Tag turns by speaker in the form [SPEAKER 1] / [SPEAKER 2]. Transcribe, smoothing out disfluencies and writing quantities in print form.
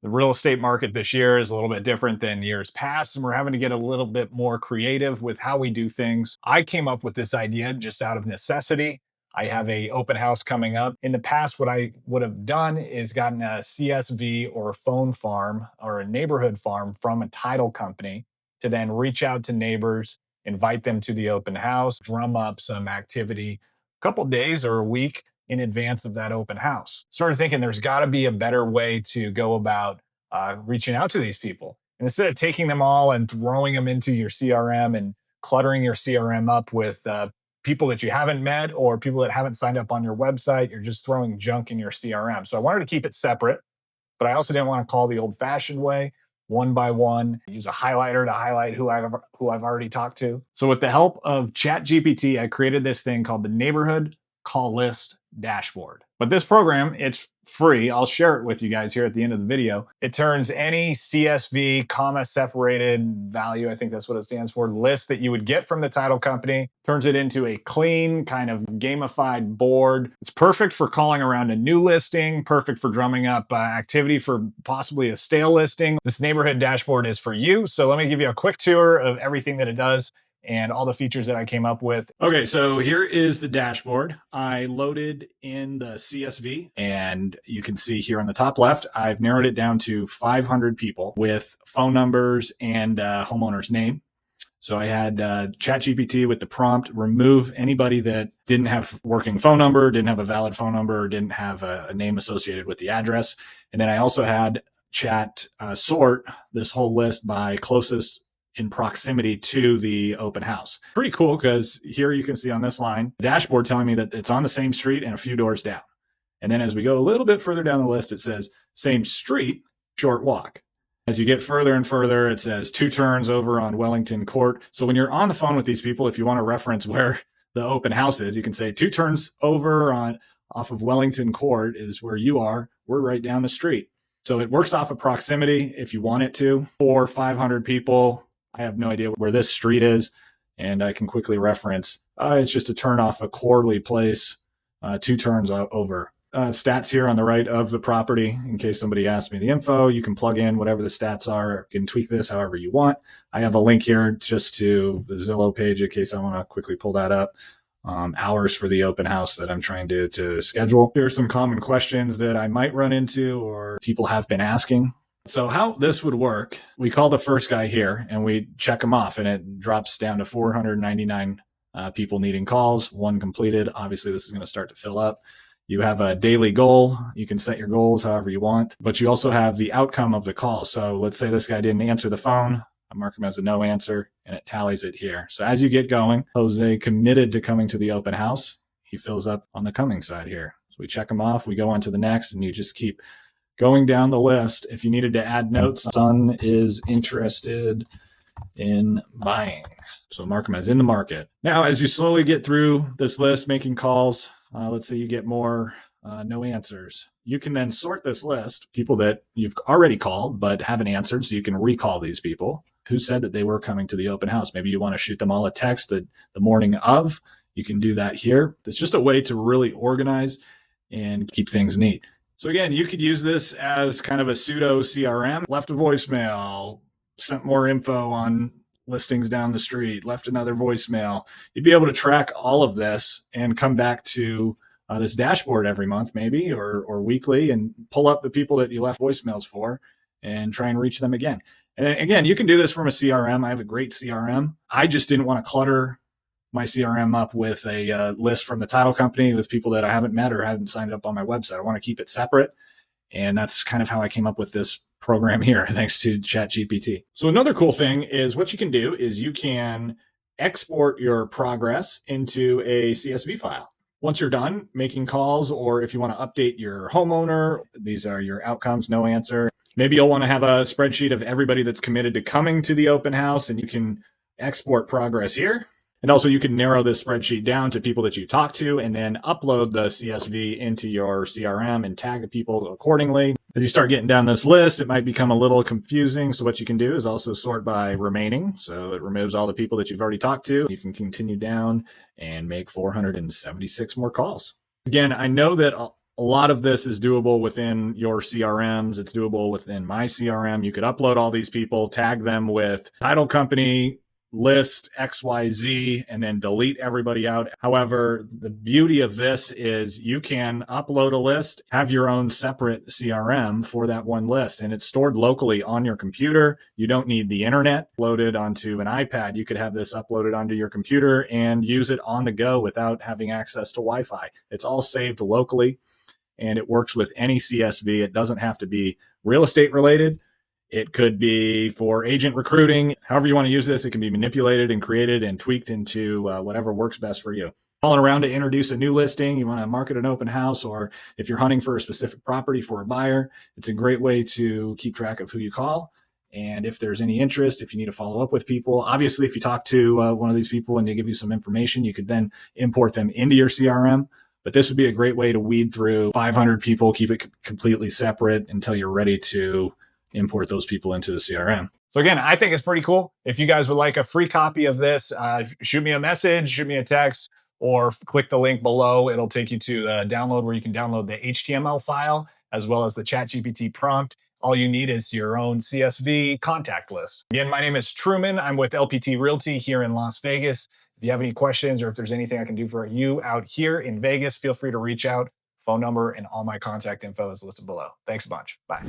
[SPEAKER 1] The real estate market this year is a little bit different than years past, and we're having to get a little bit more creative with how we do things. I came up with this idea just out of necessity. I have a open house coming up. In the past, what I would have done is gotten a CSV or a phone farm or a neighborhood farm from a title company to then reach out to neighbors, invite them to the open house, drum up some activity a couple days or a week in advance of that open house. Started thinking there's got to be a better way to go about reaching out to these people. And instead of taking them all and throwing them into your CRM and cluttering your CRM up with people that you haven't met or people that haven't signed up on your website, you're just throwing junk in your CRM. So I wanted to keep it separate, but I also didn't want to call the old fashioned way, one by one, use a highlighter to highlight who I've already talked to. So with the help of ChatGPT, I created this thing called the Neighborhood Call List Dashboard. But this program, it's free. I'll share it with you guys here at the end of the video. It turns any CSV, comma separated value, I think that's what it stands for, list that you would get from the title company, turns it into a clean kind of gamified board. It's perfect for calling around a new listing, perfect for drumming up activity for possibly a stale listing. This neighborhood dashboard is for you. So let me give you a quick tour of everything that it does and all the features that I came up with. Okay, so here is the dashboard. I loaded in the CSV, and you can see here on the top left, I've narrowed it down to 500 people with phone numbers and homeowner's name. So I had ChatGPT with the prompt, remove anybody that didn't have working phone number, didn't have a valid phone number, didn't have a name associated with the address. And then I also had Chat sort this whole list by closest in proximity to the open house. Pretty cool, because here you can see on this line, the dashboard telling me that it's on the same street and a few doors down. And then as we go a little bit further down the list, it says same street, short walk. As you get further and further, it says 2 turns over on Wellington Court. So when you're on the phone with these people, if you want to reference where the open house is, you can say 2 turns over off of Wellington Court is where you are. We're right down the street. So it works off of proximity if you want it to. For 500 people, I have no idea where this street is, and I can quickly reference. It's just a turn off a Corley Place, 2 turns over. Stats here on the right of the property. In case somebody asks me the info, you can plug in whatever the stats are. You can tweak this however you want. I have a link here just to the Zillow page in case I want to quickly pull that up. Hours for the open house that I'm trying to schedule. Here are some common questions that I might run into or people have been asking. So how this would work, we call the first guy here and we check him off, and it drops down to 499 people needing calls, 1 completed. Obviously, this is going to start to fill up. You have a daily goal. You can set your goals however you want, but you also have the outcome of the call. So let's say this guy didn't answer the phone. I mark him as a no answer, and it tallies it here. So as you get going, Jose committed to coming to the open house. He fills up on the coming side here. So we check him off. We go on to the next, and you just keep going down the list. If you needed to add notes, son is interested in buying. So mark them as in the market. Now, as you slowly get through this list, making calls, let's say you get more no answers. You can then sort this list, people that you've already called but haven't answered, so you can recall these people who said that they were coming to the open house. Maybe you want to shoot them all a text the morning of. You can do that here. It's just a way to really organize and keep things neat. So again, you could use this as kind of a pseudo CRM. Left a voicemail, sent more info on listings down the street, left another voicemail. You'd be able to track all of this and come back to this dashboard every month maybe or weekly and pull up the people that you left voicemails for and try and reach them again. And again, you can do this from a CRM. I have a great CRM. I just didn't want to clutter my CRM up with a list from the title company with people that I haven't met or haven't signed up on my website. I want to keep it separate. And that's kind of how I came up with this program here, thanks to ChatGPT. So another cool thing is what you can do is you can export your progress into a CSV file. Once you're done making calls, or if you want to update your homeowner, these are your outcomes, no answer. Maybe you'll want to have a spreadsheet of everybody that's committed to coming to the open house, and you can export progress here. And also you can narrow this spreadsheet down to people that you talk to and then upload the CSV into your CRM and tag the people accordingly. As you start getting down this list, it might become a little confusing. So what you can do is also sort by remaining. So it removes all the people that you've already talked to. You can continue down and make 476 more calls. Again, I know that A lot of this is doable within your CRMs. It's doable within my CRM. You could upload all these people, tag them with title company, list XYZ, and then delete everybody out. However, the beauty of this is you can upload a list, have your own separate CRM for that one list, and it's stored locally on your computer. You don't need the internet loaded onto an iPad. You could have this uploaded onto your computer and use it on the go without having access to Wi-Fi. It's all saved locally, and it works with any CSV. It doesn't have to be real estate related. It could be for agent recruiting. However you want to use this, it can be manipulated and created and tweaked into whatever works best for you. Calling around to introduce a new listing, you want to market an open house, or if you're hunting for a specific property for a buyer, it's a great way to keep track of who you call. And if there's any interest, if you need to follow up with people, obviously, if you talk to one of these people and they give you some information, you could then import them into your CRM. But this would be a great way to weed through 500 people, keep it completely separate until you're ready to import those people into the CRM. So again, I think it's pretty cool. If you guys would like a free copy of this, shoot me a message, shoot me a text, or click the link below. It'll take you to the download where you can download the HTML file as well as the ChatGPT prompt. All you need is your own CSV contact list. Again, my name is Truman. I'm with LPT Realty here in Las Vegas. If you have any questions or if there's anything I can do for you out here in Vegas, feel free to reach out. Phone number and all my contact info is listed below. Thanks a bunch. Bye.